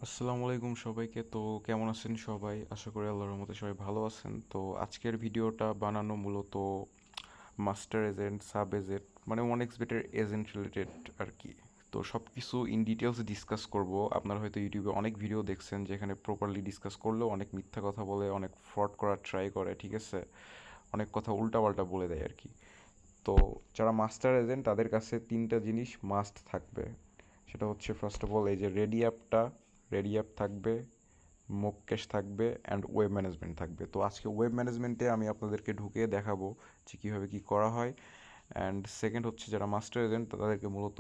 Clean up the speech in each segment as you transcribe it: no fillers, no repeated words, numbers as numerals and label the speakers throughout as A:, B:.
A: আসসালামু আলাইকুম সবাইকে। তো কেমন আছেন সবাই? আশা করি আল্লাহর রহমতে সবাই ভালো আছেন। তো আজকের ভিডিওটা বানানো মূলত মাস্টার এজেন্ট, সাব এজেন্ট মানে ওয়ান এক্সবেটের এজেন্ট রিলেটেড আর কি। তো সব কিছু ইন ডিটেলস ডিসকাস করব। আপনারা হয়তো ইউটিউবে অনেক ভিডিও দেখছেন যেখানে প্রপারলি ডিসকাস করলেও অনেক মিথ্যা কথা বলে, অনেক ফ্রড করার ট্রাই করে, ঠিক আছে? অনেক কথা উল্টাপাল্টা বলে দেয় আর কি। তো যারা মাস্টার এজেন্ট তাদের কাছে তিনটা জিনিস মাস্ট থাকবে। সেটা হচ্ছে ফার্স্ট অফ অল এই যে রেডি অ্যাপ থাকবে, মুভ ক্যাশ থাকবে অ্যান্ড ওয়েব ম্যানেজমেন্ট থাকবে। তো আজকে ওয়েব ম্যানেজমেন্টে আমি আপনাদেরকে ঢুকিয়ে দেখাবো যে কীভাবে কী করা হয়। অ্যান্ড সেকেন্ড হচ্ছে যারা মাস্টার এজেন্ট তাদেরকে মূলত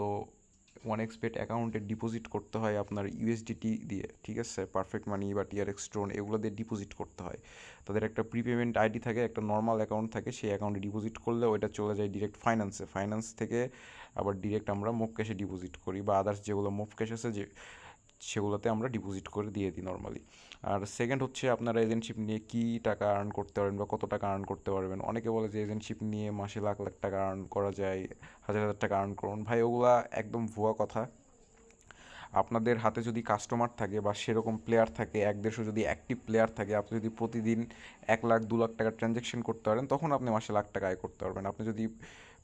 A: ওয়ান এক্সপেট অ্যাকাউন্টে ডিপোজিট করতে হয় আপনার ইউএসডিটি দিয়ে, ঠিক আছে? পারফেক্ট মানি বা টিআরএক্স স্টোন এগুলো দিয়ে ডিপোজিট করতে হয়। তাদের একটা প্রিপেমেন্ট আইডি থাকে, একটা নর্মাল অ্যাকাউন্ট থাকে, সেই অ্যাকাউন্টে ডিপোজিট করলে ওইটা চলে যায় ডিরেক্ট ফাইন্যান্সে, ফাইন্যান্স থেকে আবার ডিরেক্ট আমরা মুভ ক্যাশে ডিপোজিট করি বা আদার্স যেগুলো মুভ ক্যাশ আছে যে সেগুলোতে আমরা ডিপোজিট করে দিয়ে দিই নর্মালি। আর সেকেন্ড হচ্ছে আপনারা এজেন্টশিপ নিয়ে কী টাকা আর্ন করতে পারবেন বা কত টাকা আর্ন করতে পারবেন। অনেকে বলে যে এজেন্টশিপ নিয়ে মাসে লাখ লাখ টাকা আর্ন করা যায়, হাজার হাজার টাকা আর্ন করুন। ভাই ওগুলা একদম ভুয়া কথা। আপনাদের হাতে যদি কাস্টমার থাকে বা সেরকম প্লেয়ার থাকে, এক দেশে যদি অ্যাক্টিভ প্লেয়ার থাকে, আপনি যদি প্রতিদিন 1 লাখ 2 লাখ টাকা ট্রানজ্যাকশন করতে পারেন তখন আপনি মাসে লাখ টাকা আয় করতে পারবেন। আপনি যদি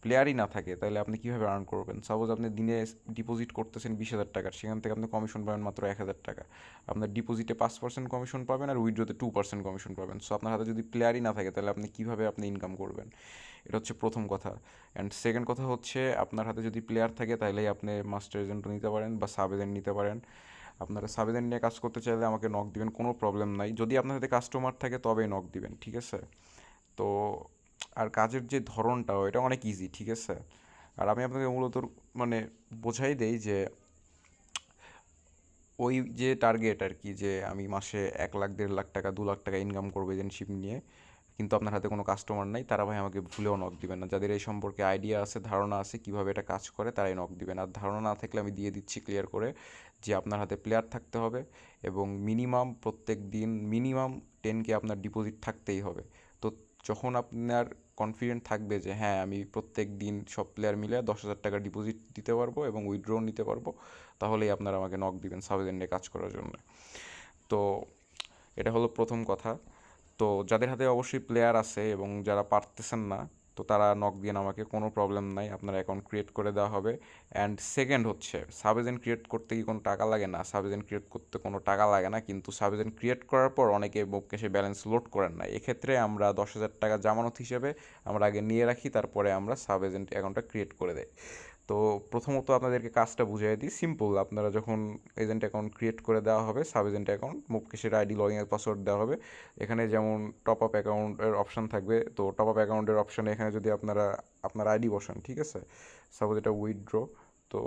A: প্লেয়ারই না থাকে তাহলে আপনি কীভাবে আর্ন করবেন? সাপোজ আপনি দিনে ডিপোজিট করতেছেন 20,000 টাকার, সেখান থেকে আপনি কমিশন পাবেন মাত্র 1,000 টাকা। আপনার ডিপোজিটে 5% কমিশন পাবেন আর উইথড্রোতে 2% কমিশন পাবেন। সো আপনার হাতে যদি প্লেয়ারই না থাকে তাহলে আপনি কীভাবে ইনকাম করবেন? এটা হচ্ছে প্রথম কথা। অ্যান্ড সেকেন্ড কথা হচ্ছে আপনার হাতে যদি প্লেয়ার থাকে তাহলেই আপনি মাস্টার এজেন্টও নিতে পারেন বা সাব এজেন্ট নিতে পারেন। আপনারা সাব এজেন্ট নিয়ে কাজ করতে চাইলে আমাকে নক দিবেন, কোনো প্রবলেম নাই। যদি আপনার হাতে কাস্টমার থাকে তবেই নক দিবেন, ঠিক আছে? তো আর কাজের যে ধরনটা এটা অনেক ইজি, ঠিক আছে? আর আমি আপনাকে মূলত মানে বোঝাই দেই যে ওই যে টার্গেট আর কি, যে আমি মাসে 1 লাখ 1.5 লাখ টাকা 2 লাখ টাকা ইনকাম করবো এজেন্টশিপ নিয়ে, কিন্তু আপনার হাতে কোনো কাস্টমার নাই, তারা ভাই আমাকে ভুলেও নক দিবেন না। যাদের এই সম্পর্কে আইডিয়া আছে, ধারণা আছে কীভাবে এটা কাজ করে, তারাই নক দিবেন। আর ধারণা না থাকলে আমি দিয়ে দিচ্ছি ক্লিয়ার করে যে আপনার হাতে প্লেয়ার থাকতে হবে এবং মিনিমাম প্রত্যেক দিন মিনিমাম 10K আপনার ডিপোজিট থাকতেই হবে। তো যখন আপনার কনফিডেন্ট থাকবে যে হ্যাঁ আমি প্রত্যেক দিন সব প্লেয়ার মিলে 10,000 টাকা ডিপোজিট দিতে পারবো এবং উইথড্র নিতে পারবো, তাহলেই আপনারা আমাকে নক দিবেন সাব এজেন্টে কাজ করার জন্য। তো এটা হলো প্রথম কথা। তো যাদের হাতে অবশ্যই প্লেয়ার আছে এবং যারা পারতেছেন না, তো তারা নক দিন আমাকে, কোনো প্রবলেম নাই, আপনার অ্যাকাউন্ট ক্রিয়েট করে দেওয়া হবে। অ্যান্ড সেকেন্ড হচ্ছে সাব এজেন্ট ক্রিয়েট করতে কি কোনো টাকা লাগে না? সাব এজেন্ট ক্রিয়েট করতে কোনো টাকা লাগে না, কিন্তু সাব এজেন্ট ক্রিয়েট করার পর অনেকে বুককে সে ব্যালেন্স লোড করেন না। এক্ষেত্রে আমরা 10,000 টাকা জামানত হিসেবে আমরা আগে নিয়ে রাখি, তারপরে আমরা সাব এজেন্ট অ্যাকাউন্টটা ক্রিয়েট করে দেই। তো প্রথমত আপনাদেরকে কাজটা বুঝিয়ে দিই, সিম্পল। আপনারা যখন এজেন্ট অ্যাকাউন্ট ক্রিয়েট করে দেওয়া হবে, সাব এজেন্ট অ্যাকাউন্ট মুকেশের আইডি লগইনের পাসওয়ার্ড দেওয়া হবে। এখানে যেমন টপ আপ অ্যাকাউন্টের অপশান থাকবে, তো টপ আপ অ্যাকাউন্টের অপশানে এখানে যদি আপনারা আপনার আইডি বসান, ঠিক আছে? সাপোজ এটা উইথড্র, তো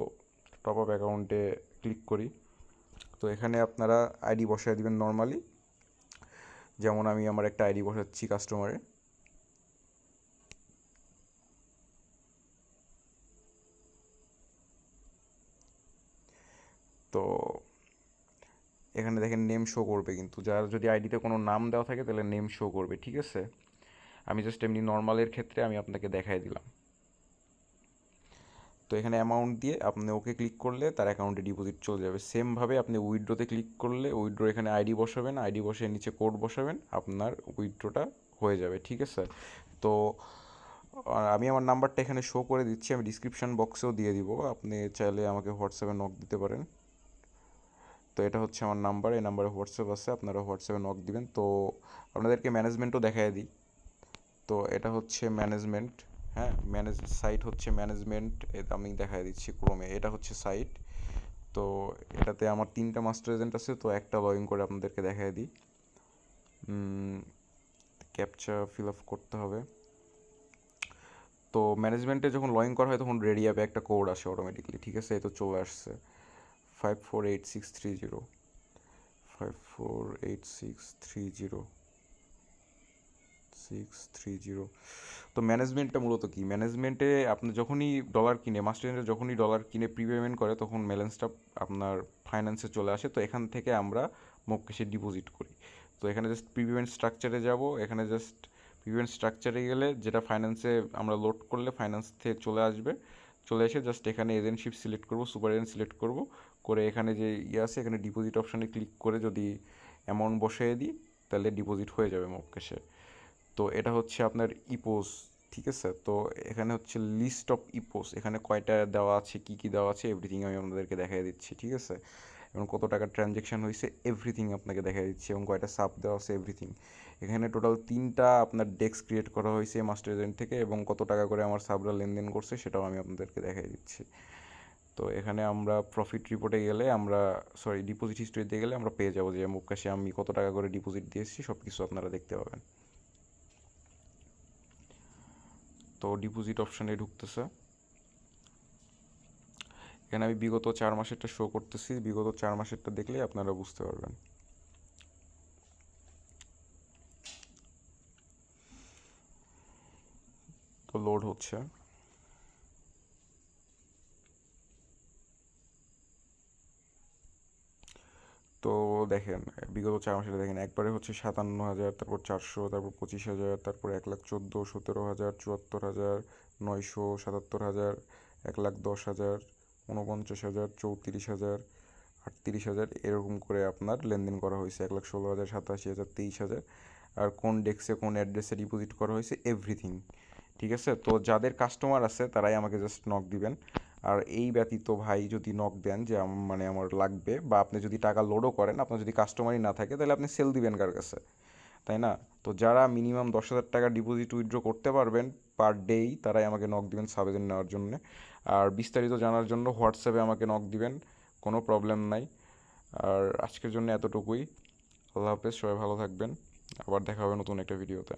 A: টপ আপ অ্যাকাউন্টে ক্লিক করি। তো এখানে আপনারা আইডি বসায় দিবেন নর্মালি, যেমন আমি আমার একটা আইডি বসাচ্ছি কাস্টমারে। তো এখানে দেখেন নেম শো করবে, কিন্তু যার যদি আইডিতে কোনো নাম দেওয়া থাকে তাহলে নেম শো করবে, ঠিক আছে? আমি জাস্ট এমনি নর্মালের ক্ষেত্রে আমি আপনাকে দেখাই দিলাম। তো এখানে অ্যামাউন্ট দিয়ে আপনি ওকে ক্লিক করলে তার অ্যাকাউন্টে ডিপোজিট চলে যাবে। সেমভাবে আপনি উইথড্রোতে ক্লিক করলে উইথড্রো এখানে আইডি বসাবেন, আইডি বসে নিচে কোড বসাবেন, আপনার উইথড্রোটা হয়ে যাবে, ঠিক আছে? তো আমি আমার নাম্বারটা এখানে শো করে দিচ্ছি, আমি ডিসক্রিপশন বক্সেও দিয়ে দিব, আপনি চাইলে আমাকে হোয়াটসঅ্যাপে নক দিতে পারেন। তো এটা হচ্ছে আমার নাম্বার, এই নাম্বারে হোয়াটসঅ্যাপ আছে, আপনারা হোয়াটসঅ্যাপে নক দিবেন। তো আপনাদেরকে ম্যানেজমেন্টও দেখাই দিই। তো এটা হচ্ছে ম্যানেজমেন্ট, হ্যাঁ সাইট হচ্ছে ম্যানেজমেন্ট, আমি দেখাই দিচ্ছি ক্রমে। এটা হচ্ছে সাইট। তো এটাতে আমার 3টা মাস্টার এজেন্ট আছে, তো একটা লগ ইন করে আপনাদেরকে দেখাই দিই। ক্যাপচা ফিল আপ করতে হবে। তো ম্যানেজমেন্টে যখন লগ ইন করা হয় তখন রেডি অ্যাপে একটা কোড আসে অটোমেটিকলি, ঠিক আছে? এই তো চলে আসছে 548630, 548630 630। তো ম্যানেজমেন্টটা মূলত কি? ম্যানেজমেন্টে আপনি যখনই ডলার কিনে, মাস্টার এজেন্ট যখনই ডলার কিনে প্রিপেমেন্ট করে তখন ব্যালেন্সটা আপনার ফাইন্যান্সে চলে আসে। তো এখান থেকে আমরা মক্কেশে ডিপোজিট করি। তো এখানে জাস্ট প্রিপেমেন্ট স্ট্রাকচারে যাব, এখানে জাস্ট প্রিপেমেন্ট স্ট্রাকচারে গেলে যেটা ফাইন্যান্সে আমরা লোড করলে ফাইন্যান্স থেকে চলে আসবে, চলে এসে জাস্ট এখানে এজেন্টশিপ সিলেক্ট করব, সুপার এজেন্ট সিলেক্ট করব, করে এখানে যে আছে এখানে ডিপোজিট অপশানে ক্লিক করে যদি অ্যামাউন্ট বসিয়ে দিই তাহলে ডিপোজিট হয়ে যাবে মব ক্যাশে। তো এটা হচ্ছে আপনার ইপোস, ঠিক আছে। তো এখানে হচ্ছে লিস্ট অফ ইপোস, এখানে কয়টা দেওয়া আছে, কী কী দেওয়া আছে এভরিথিং আমি আপনাদেরকে দেখাই দিচ্ছি, ঠিক আছে। এবং কত টাকার ট্রানজ্যাকশান হয়েছে এভরিথিং আপনাকে দেখাই দিচ্ছি, এবং কয়টা সাব দেওয়া আছে এভরিথিং। এখানে টোটাল 3টা আপনার ডেস্ক ক্রিয়েট করা হয়েছে মাস্টার এজেন্ট থেকে, এবং কত টাকা করে আমার সাবরা লেনদেন করছে সেটাও আমি আপনাদেরকে দেখাই দিচ্ছি। তো এখানে আমরা প্রফিট রিপোর্টে গেলে আমরা, সরি, ডিপোজিট হিস্ট্রিতে গেলে আমরা পেয়ে যাবো যে মুভ ক্যাশে আমি কত টাকা করে ডিপোজিট দিয়েছি, সব কিছু আপনারা দেখতে পাবেন। তো ডিপোজিট অপশানে ঢুকতেছে, এখানে আমি বিগত 4 মাসেরটা শো করতেছি, বিগত 4 মাসেরটা দেখলে আপনারা বুঝতে পারবেন। তো লোড হচ্ছে। তো দেখেন বিগত 4 মাসে দেখেন একবারে হচ্ছে 57,000, তারপর 400, তারপর 25,000, তারপর 1,14,000, 17,000, 74,000, 900, 77,000, 1,10,000, 49,000, 34,000, 38,000, এরকম করে আপনার লেনদেন করা হয়েছে। 1,16,000, 87,000, 23,000। আর কোন ডেস্কে কোন অ্যাড্রেসে ডিপোজিট করা হয়েছে এভরিথিং, ঠিক আছে। তো যাদের কাস্টমার আছে তারাই আমাকে জাস্ট নক দিবেন। আর এই ব্যতীত ভাই যদি নক দেন যে মানে আমার লাগবে, বা আপনি যদি টাকা লোডও করেন, আপনার যদি কাস্টমারই না থাকে তাহলে আপনি সেল দিবেন কার কাছে, তাই না? তো যারা মিনিমাম 10,000 টাকা ডিপোজিট উইথড্র করতে পারবেন পার ডেই তারাই আমাকে নক দিবেন সাবেদন নেওয়ার জন্য। আর বিস্তারিত জানার জন্য হোয়াটসঅ্যাপে আমাকে নক দিবেন, কোনো প্রবলেম নাই। আর আজকের জন্য এতটুকুই। আল্লাহ হাফেজ, সবাই ভালো থাকবেন। আবার দেখা হবে নতুন একটা ভিডিওতে।